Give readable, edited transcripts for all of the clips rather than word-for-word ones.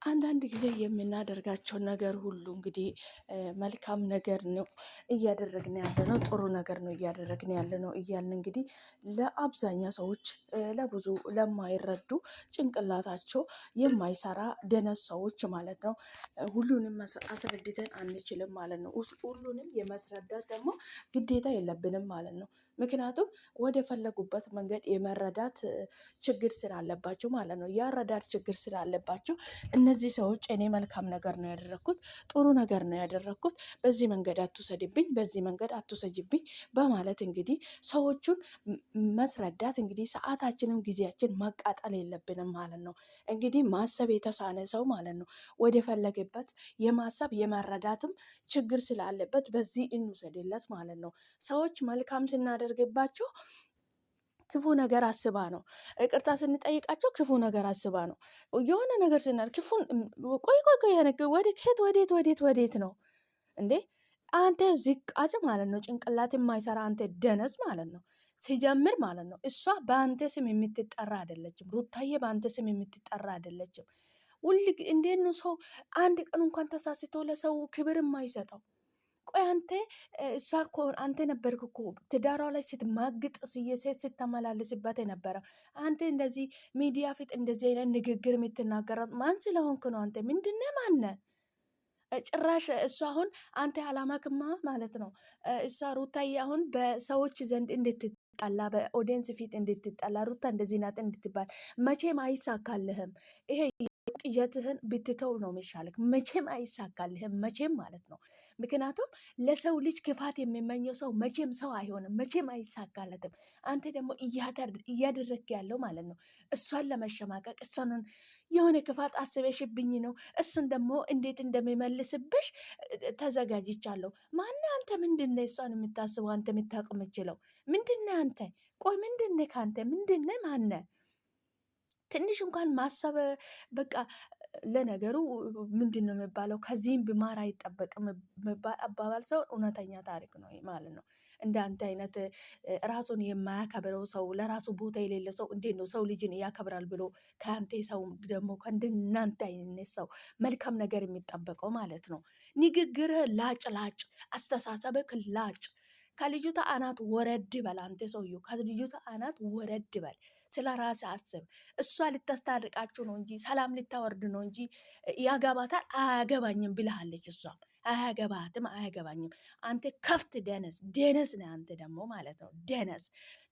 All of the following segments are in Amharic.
አንዳንድ ጊዜ የምናደርጋቸው ነገር ሁሉ እንግዲህ መልካም ነገር ነው እያደረግን ያለ ነው፣ ጥሩ ነገር ነው እያደረግን ያለ ነው እያልን እንግዲህ ለአብዛኛው ሰዎች ለብዙ ለማይረዱ ጭንቅላታቸው የማይሰራ ደነዝ ሰዎች ማለት ነው ሁሉንም አስረድተን አንችልም ማለት ነው። ሁሉንም የማስረዳት ደግሞ ግዴታ የለብንም ማለት ነው። ምክንያቱም ወደ ፈለጉበት መንገድ የመረዳት ችግር ስላለባቸው ማለት ነው። ያረዳት ችግር ስላለባቸው እነዚህ ሰዎች እኔ መልካም ነገር ነው ያደረኩት፣ ጥሩ ነገር ነው ያደረኩት፣ በዚህ መንገድ አትውሰድብኝ፣ በዚህ መንገድ አትውሰጅብኝ በማለት እንግዲህ ሰዎቹን መስረዳት እንግዲህ ሰዓታችንም ጊዜያችን ማቃጠል የለብንም ማለት ነው። እንግዲህ ማሰብ የተሳነ ሰው ማለት ነው ወደ ፈለገበት የማሰብ የመረዳትም ችግር ስላለበት በዚህ እንውሰድለት ማለት ነው። ሰዎች መልካም ስናደርግባቸው ክፉ ነገር አስባ ነው። ይቅርታ ስንጠይቃቸው ክፉ ነገር አስባ ነው። የሆነ ነገር ስናል ክፉን ቆይ ወዴት ነው እንዴ? አንተ ዝቃጭ ማለት ነው። ጭንቅላት የማይሰራ አንተ ደነዝ ማለት ነው። ሲጀምር ማለት ነው እሷ በአንተ ስም የምትጠራ አይደለችም። ሩታዬ በአንተ ስም የምትጠራ አይደለችም። እንዴት ነው ሰው አንድ ቀን እንኳን ተሳስቶ ለሰው ክብር የማይሰጠው? ቆይ አንተ እሷ እኮ አንተ ነበርክ እኮ ትዳሯ ላይ ስትማግጥ የሴት ስተመላለስበት የነበረ አንተ እንደዚህ ሚዲያ ፊት እንደዚህ አይነት ንግግር የምትናገራት ማን ስለሆንክ ነው? አንተ ምንድነው? ማነ ጭራሽ እሷ አሁን አንተ አላማክማ ማለት ነው። እሷ ሩታዬ አሁን በሰዎች ዘንድ እንድትጠላ በኦዲየንስ ፊት እንድትጠላ ሩታ እንደዚህ ናት እንድትባል መቼም አይሳካልህም። ይሄ ቅዠትህን ብትተው ነው የሚሻልክ። መቼም አይሳካልህም፣ መቼም ማለት ነው። ምክንያቱም ለሰው ልጅ ክፋት የሚመኘው ሰው መቼም ሰው አይሆንም፣ መቼም አይሳካለትም። አንተ ደግሞ እያደረግ ያለው ማለት ነው እሷን ለመሸማቀቅ እሷን የሆነ ክፋት አስበሽብኝ ነው። እሱን ደግሞ እንዴት እንደሚመልስብሽ ተዘጋጅቻለሁ። ማነ አንተ ምንድነ እሷን የምታስበው? አንተ የምታውቅ የምችለው ምንድነ? አንተ ቆይ ምንድነ? ከአንተ ምንድነ? ማነ ትንሽ እንኳን ማሰብ በቃ ለነገሩ ምንድን ነው የሚባለው? ከዚህም ብማር አይጠበቅም አባባል ሰው እውነተኛ ታሪክ ነው ማለት ነው። እንደ አንተ አይነት ራሱን የማያከብረው ሰው፣ ለራሱ ቦታ የሌለ ሰው እንዴት ነው ሰው ልጅን ያከብራል ብሎ ከአንተ ሰው ደግሞ ከእንደናንተ አይነት ሰው መልካም ነገር የሚጠበቀው ማለት ነው። ንግግርህ ላጭ ላጭ፣ አስተሳሰብህ ላጭ። ከልጅቷ አናት ወረድ በል አንተ ሰውዬው፣ ከልጅቷ አናት ወረድ በል። ስለ ራስ አስብ። እሷ ልታስታርቃችሁ ነው እንጂ ሰላም ልታወርድ ነው እንጂ ያገባታል አያገባኝም ብለሃለች። እሷም አያገባትም አያገባኝም። አንተ ከፍት ደነስ ደነስ ነህ አንተ ደግሞ ማለት ነው ደነስ።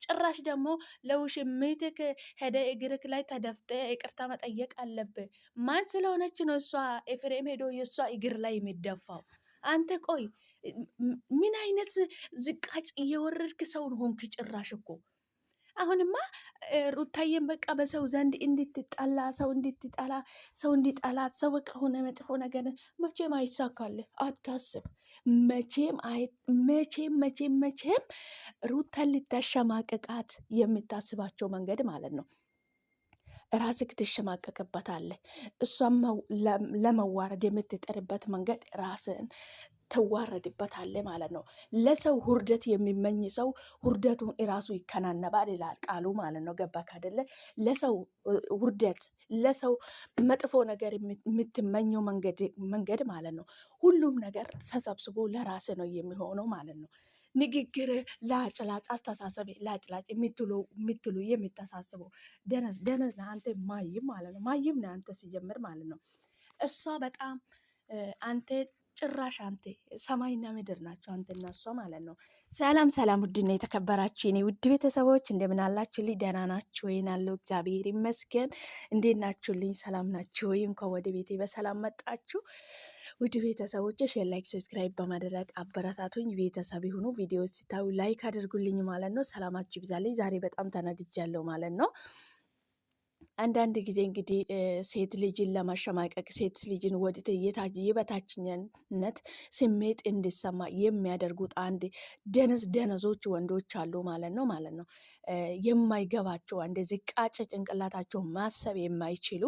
ጭራሽ ደግሞ ለውሽሚትክ ሄደ እግርክ ላይ ተደፍተ ይቅርታ መጠየቅ አለብህ። ማን ስለሆነች ነው እሷ ኤፍሬም ሄዶ የእሷ እግር ላይ የሚደፋው? አንተ ቆይ ምን አይነት ዝቃጭ እየወረድክ ሰውን ሆንክ? ጭራሽ እኮ አሁንማ ሩታዬን በቃ በሰው ዘንድ እንድትጠላ ሰው እንድትጠላ ሰው እንዲጠላት ሰው በቃ ሆነ መጥፎ ነገር መቼም አይሳካልህ፣ አታስብ። መቼም ሩታን ልታሸማቅቃት የምታስባቸው መንገድ ማለት ነው ራስክ ትሸማቀቅበታለህ። እሷም ለመዋረድ የምትጠርበት መንገድ ራስን ትዋረድበታለህ ማለት ነው። ለሰው ሁርደት የሚመኝ ሰው ሁርደቱን እራሱ ይከናነባል ይላል ቃሉ ማለት ነው። ገባክ አይደለ? ለሰው ውርደት፣ ለሰው መጥፎ ነገር የምትመኘው መንገድ ማለት ነው ሁሉም ነገር ተሰብስቦ ለራስ ነው የሚሆነው ማለት ነው። ንግግር ላጭ ላጭ፣ አስተሳሰብ ላጭ ላጭ የምትሉ የምታሳስበው ደነዝ ደነዝ ነህ አንተ። ማይም ማለት ነው ማይም ነህ አንተ ሲጀምር ማለት ነው። እሷ በጣም አንተ ጭራሽ አንተ ሰማይና ምድር ናቸው አንተና እሷ ማለት ነው። ሰላም ሰላም፣ ውድና የተከበራችሁ የኔ ውድ ቤተሰቦች እንደምን አላችሁልኝ? ደህና ናችሁ ወይ? አለው እግዚአብሔር ይመስገን። እንዴት ናችሁልኝ? ሰላም ናችሁ ወይ? እንኳን ወደ ቤቴ በሰላም መጣችሁ። ውድ ቤተሰቦች ሼር፣ ላይክ፣ ሰብስክራይብ በማድረግ አበረታቱኝ። ቤተሰብ ይሁኑ። ቪዲዮ ስታዩ ላይክ አድርጉልኝ ማለት ነው። ሰላማችሁ ይብዛልኝ። ዛሬ በጣም ተናድጃለሁ ማለት ነው። አንዳንድ ጊዜ እንግዲህ ሴት ልጅን ለማሸማቀቅ ሴት ልጅን ወደ የበታችነት ስሜት እንዲሰማ የሚያደርጉት አንድ ደነዞች ወንዶች አሉ ማለት ነው። የማይገባቸው አንድ ዝቃጭ ጭንቅላታቸው ማሰብ የማይችሉ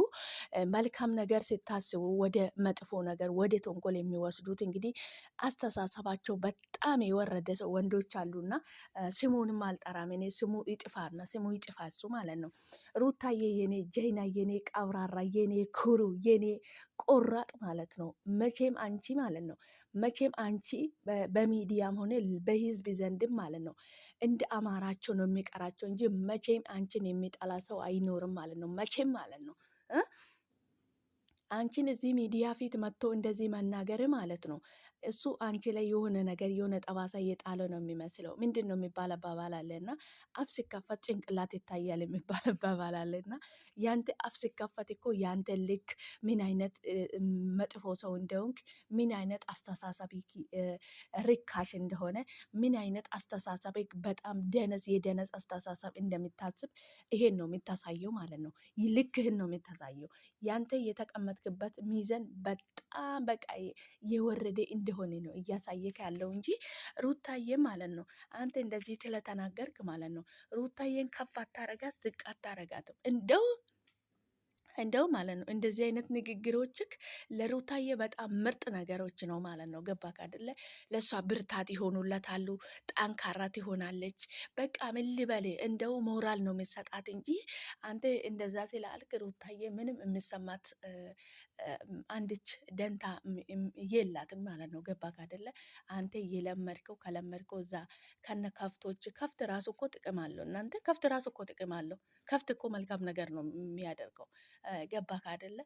መልካም ነገር ስታስቡ ወደ መጥፎ ነገር ወደ ተንኮል የሚወስዱት እንግዲህ አስተሳሰባቸው በጣም የወረደ ሰው ወንዶች አሉና ስሙንም አልጠራም እኔ። ስሙ ይጥፋና ስሙ ይጥፋ እሱ ማለት ነው። ሩታዬ የኔ ጀይና፣ የኔ ቀብራራ፣ የኔ ኩሩ፣ የኔ ቆራጥ ማለት ነው። መቼም አንቺ ማለት ነው መቼም አንቺ በሚዲያም ሆነ በህዝብ ዘንድም ማለት ነው እንደ አማራቸው ነው የሚቀራቸው እንጂ መቼም አንቺን የሚጠላ ሰው አይኖርም ማለት ነው። መቼም ማለት ነው አንቺን እዚህ ሚዲያ ፊት መጥቶ እንደዚህ መናገር ማለት ነው እሱ አንቺ ላይ የሆነ ነገር የሆነ ጠባሳ እየጣለ ነው የሚመስለው። ምንድን ነው የሚባል አባባል አለ እና አፍ ሲከፈት ጭንቅላት ይታያል የሚባል አባባል አለ እና ያንተ አፍ ሲከፈት እኮ ያንተ ልክ ምን አይነት መጥፎ ሰው እንደሆንክ፣ ምን አይነት አስተሳሰብ ርካሽ እንደሆነ፣ ምን አይነት አስተሳሰብ በጣም ደነዝ የደነዝ አስተሳሰብ እንደምታስብ ይሄን ነው የምታሳየው ማለት ነው። ልክህን ነው የምታሳየው። ያንተ የተቀመጥክበት ሚዘን በጣም በቃ የወረደ እንደሆነ ነው እያሳየክ ያለው እንጂ ሩታዬ ማለት ነው አንተ እንደዚህ ስለተናገርክ ማለት ነው ሩታዬን ከፍ አታረጋት፣ ዝቅ አታረጋትም። እንደው ማለት ነው እንደዚህ አይነት ንግግሮችክ ለሩታዬ በጣም ምርጥ ነገሮች ነው ማለት ነው። ገባክ አይደለ? ለእሷ ብርታት ይሆኑለታሉ፣ ጠንካራ ትሆናለች። በቃ ምን ልበል እንደው ሞራል ነው የምሰጣት እንጂ አንተ እንደዛ ስላልክ ሩታዬ ምንም የምሰማት አንድች ደንታ የላትም ማለት ነው። ገባክ አይደለ? አንተ እየለመድከው ከለመድከው እዛ ከነ ከፍቶች ከፍት ራሱ እኮ ጥቅም አለው። እናንተ ከፍት ራሱ እኮ ጥቅም አለው። ከፍት እኮ መልካም ነገር ነው የሚያደርገው። ገባክ አይደለ?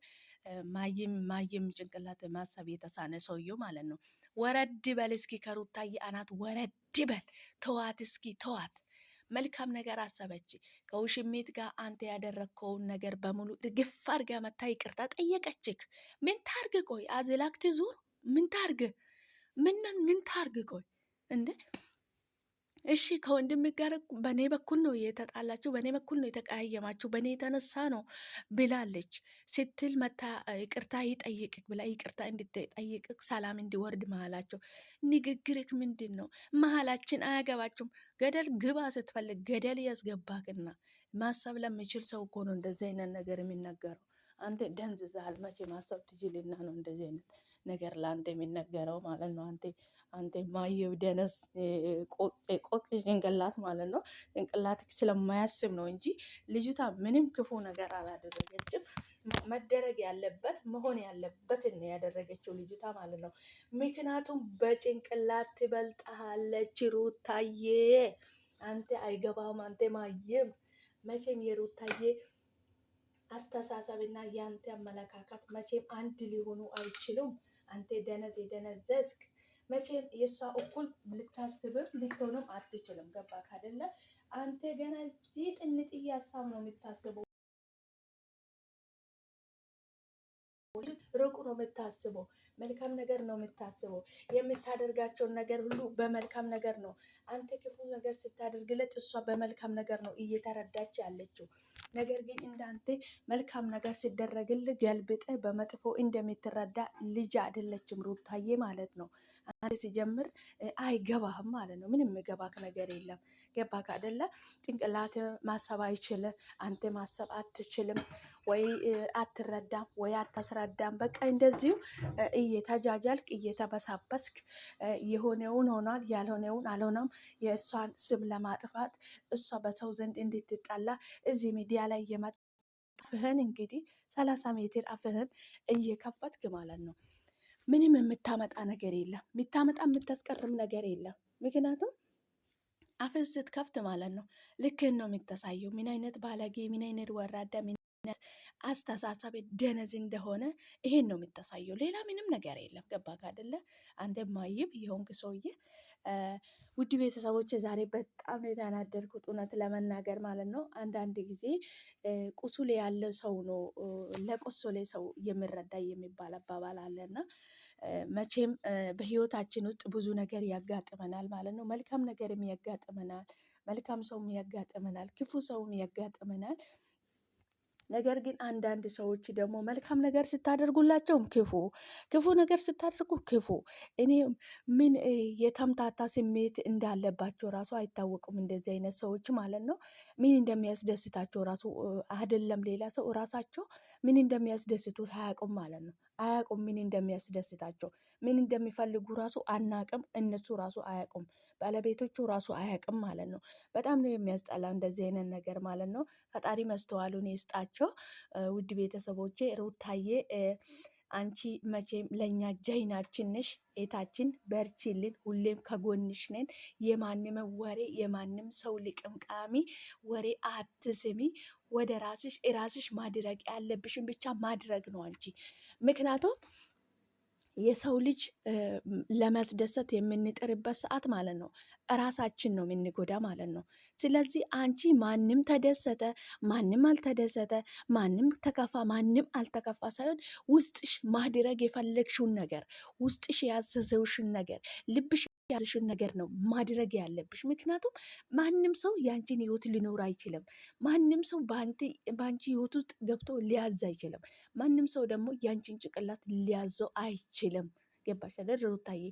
ማይም ጭንቅላት ማሰብ የተሳነ ሰውየው ማለት ነው። ወረድ በል እስኪ ከሩታዬ አናት ወረድ በል። ተዋት እስኪ ተዋት። መልካም ነገር አሰበች። ከውሽሚት ጋር አንተ ያደረግከውን ነገር በሙሉ እርግፍ አድርጋ መታ ይቅርታ ጠየቀችክ። ምን ታርግ? ቆይ አዝላክት ዙር ምን ታርግ? ምን ታርግ? ቆይ እንዴ እሺ ከወንድም ጋር በእኔ በኩል ነው የተጣላችሁ፣ በእኔ በኩል ነው የተቀያየማችሁ፣ በእኔ የተነሳ ነው ብላለች ስትል መታ ይቅርታ ይጠይቅክ ብላ ይቅርታ እንድትጠይቅክ ሰላም እንዲወርድ መሀላቸው። ንግግርክ ምንድን ነው? መሀላችን አያገባችሁም። ገደል ግባ ስትፈልግ ገደል ያስገባክና ማሰብ ለሚችል ሰው እኮ ነው እንደዚህ አይነት ነገር የሚነገረው። አንተ ደንዝዛል። መቼ ማሰብ ትችልና ነው እንደዚህ አይነት ነገር ለአንተ የሚነገረው ማለት ነው። አንተ ማየው ደነስ ቆቅ ጭንቅላት ማለት ነው። ጭንቅላት ስለማያስብ ነው እንጂ ልጅቷ ምንም ክፉ ነገር አላደረገችም። መደረግ ያለበት መሆን ያለበትን ነው ያደረገችው ልጅቷ ማለት ነው። ምክንያቱም በጭንቅላት ትበልጣለች ሩታዬ። አንተ አይገባም። አንተ ማየም መቼም የሩታዬ አስተሳሰብና የአንተ አመለካከት መቼም አንድ ሊሆኑ አይችሉም። አንተ ደነዝ የደነዘዝክ መቼም የእሷ እኩል ልታስብም ልትሆንም አትችልም። ገባክ አይደለ? አንተ ገና እዚህ ጥንጥዬ ሀሳብ ነው የምታስበው። ሩቅ ነው የምታስበው። መልካም ነገር ነው የምታስበው። የምታደርጋቸውን ነገር ሁሉ በመልካም ነገር ነው። አንተ ክፉ ነገር ስታደርግለት እሷ በመልካም ነገር ነው እየተረዳች ያለችው። ነገር ግን እንዳንተ መልካም ነገር ሲደረግልህ ገልብጠ በመጥፎ እንደምትረዳ ልጅ አይደለችም ሩታዬ ማለት ነው። አንተ ሲጀምር አይገባህም ማለት ነው። ምንም የሚገባክ ነገር የለም። ገባክ አይደለ? ጭንቅላት ማሰብ አይችል። አንተ ማሰብ አትችልም። ወይ አትረዳም ወይ አታስረዳም። በቃ እንደዚሁ እየተጃጃልክ እየተበሳበስክ የሆነውን ሆኗል ያልሆነውን አልሆነም የእሷን ስም ለማጥፋት እሷ በሰው ዘንድ እንድትጠላ እዚህ ሚዲያ ላይ እየመጣ አፍህን እንግዲህ 30 ሜትር አፍህን እየከፈትክ ማለት ነው። ምንም የምታመጣ ነገር የለም። የምታመጣ የምታስቀርም ነገር የለም። ምክንያቱም አፍህ ስትከፍት ማለት ነው ልክህን ነው የምታሳየው። ምን አይነት ባለጌ፣ ምን አይነት ወራዳ፣ ምን አይነት አስተሳሰብ ደነዝ እንደሆነ ይሄን ነው የምታሳየው። ሌላ ምንም ነገር የለም። ገባክ አይደለ? አንተ ማይብ የሆንክ ሰውዬ። ውድ ቤተሰቦች ዛሬ በጣም የተናደድኩት እውነት ለመናገር ማለት ነው። አንዳንድ ጊዜ ቁስል ያለ ሰው ነው ለቆሰለ ሰው የሚረዳ የሚባል አባባል አለና መቼም በህይወታችን ውስጥ ብዙ ነገር ያጋጥመናል ማለት ነው። መልካም ነገርም ያጋጥመናል፣ መልካም ሰውም ያጋጥመናል፣ ክፉ ሰውም ያጋጥመናል። ነገር ግን አንዳንድ ሰዎች ደግሞ መልካም ነገር ስታደርጉላቸውም ክፉ ነገር ስታደርጉ ክፉ። እኔ ምን የተምታታ ስሜት እንዳለባቸው ራሱ አይታወቁም። እንደዚህ አይነት ሰዎች ማለት ነው ምን እንደሚያስደስታቸው ራሱ አይደለም ሌላ ሰው ራሳቸው ምን እንደሚያስደስቱት አያውቁም ማለት ነው። አያውቁም ምን እንደሚያስደስታቸው፣ ምን እንደሚፈልጉ ራሱ አናቅም። እነሱ ራሱ አያውቁም፣ ባለቤቶቹ ራሱ አያውቅም ማለት ነው። በጣም ነው የሚያስጠላው እንደዚህ አይነት ነገር ማለት ነው። ፈጣሪ መስተዋሉን ይስጣቸው። ውድ ቤተሰቦቼ ሩታዬ አንቺ መቼም ለእኛ ጀይናችን ነሽ፣ ኤታችን በርቺልን፣ ሁሌም ከጎንሽ ነን። የማንም ወሬ የማንም ሰው ልቅምቃሚ ወሬ አትስሚ። ወደ ራስሽ ማድረግ ያለብሽን ብቻ ማድረግ ነው አንቺ። ምክንያቱም የሰው ልጅ ለማስደሰት የምንጥርበት ሰዓት ማለት ነው እራሳችን ነው የምንጎዳ ማለት ነው። ስለዚህ አንቺ ማንም ተደሰተ ማንም አልተደሰተ፣ ማንም ተከፋ ማንም አልተከፋ ሳይሆን ውስጥሽ ማድረግ የፈለግሽውን ነገር፣ ውስጥሽ ያዘዘውሽን ነገር፣ ልብሽ ያዘሽን ነገር ነው ማድረግ ያለብሽ። ምክንያቱም ማንም ሰው ያንቺን ህይወት ሊኖር አይችልም። ማንም ሰው በአንቺ ህይወት ውስጥ ገብቶ ሊያዝ አይችልም። ማንም ሰው ደግሞ ያንቺን ጭቅላት ሊያዘው አይችልም። ገባሽ አይደል ሩታዬ?